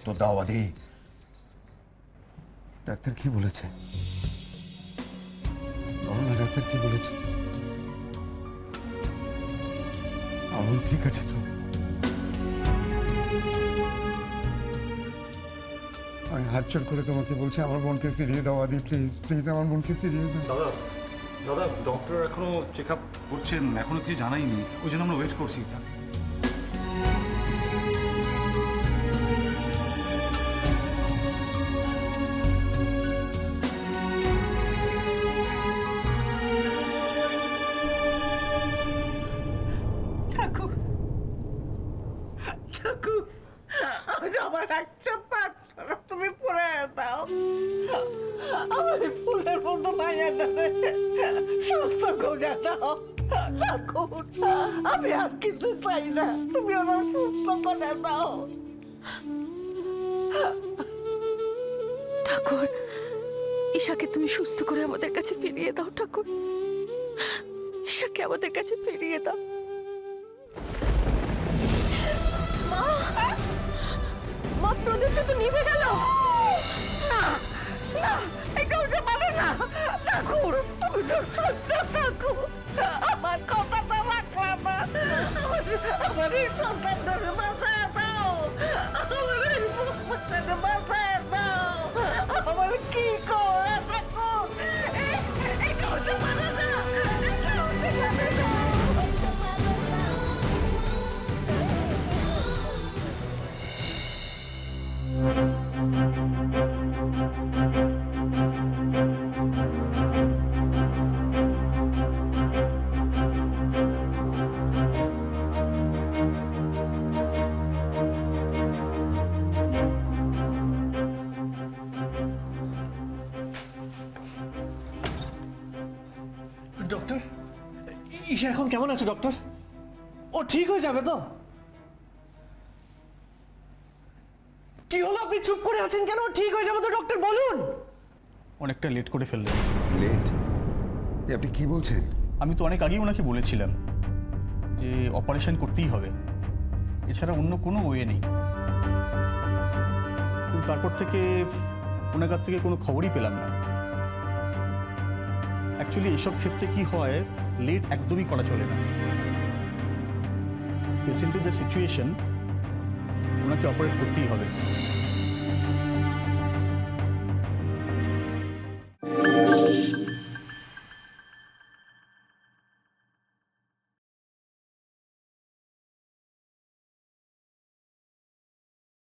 উত্তর দাও আদি। ডাক্তার কি বলেছে? ডাক্তার কি বলেছে? আমার ঠিক আছে তো? আমি হাত জোর করে তোমাকে বলছি আমার বোনকে ফিরিয়ে দাও আদি, প্লিজ প্লিজ আমার বোনকে ফিরিয়ে দাও। দাদা দাদা ডক্টর এখনো চেক আপ করছেন, এখনো কিছু জানাইনি, ওই জন্য আমরা ওয়েট করছি। ঠাকুর ঠাকুর, আজ আমার একটা প্রার্থনা তুমি পড়ে দাও। আমার এই ফুলের মতো মায়াটাকে সুস্থ করে দাও ঠাকুর। আমি আর কিছু চাই না, তুমি আমার সুস্থ করে দাও ঠাকুর। ঈশাকে তুমি সুস্থ করে আমাদের কাছে ফিরিয়ে দাও ঠাকুর, ঈশাকে আমাদের কাছে ফিরিয়ে দাও। মা, প্রদীপটা তো নিভে গেল। না না, এটা হতে পারে না ঠাকুর, তুমি তো সত্য ঠাকুর। আমার কথাটা রাখলা না, আমার এই সন্তানটাকে বাঁচায় দাও, আমার এই বাচ্চাকে বাঁচায় দাও। আমার কি করে ঠাকুর, এটা হতে পারে না, এটা হতে পারে না। ডক্টর, ঈশা এখন কেমন আছে ডক্টর? ও ঠিক হয়ে যাবে তো? কি হলো, আপনি চুপ করে আছেন কেন? ঠিক হয়ে যাবে তো ডক্টর, বলুন। অনেকটা লেট করে ফেললেন। লেট? আপনি কি বলছেন? আমি তো অনেক আগেই ওনাকে বলেছিলাম যে অপারেশন করতেই হবে, এছাড়া অন্য কোনো ওয়ে নেই। কিন্তু তারপর থেকে ওনার কাছ থেকে কোনো খবরই পেলাম না। অ্যাকচুয়ালি এইসব ক্ষেত্রে কি হয়, লেট একদমই করা চলে না। পেশেন্টের যে সিচুয়েশন, ওনাকে অপারেট করতেই হবে।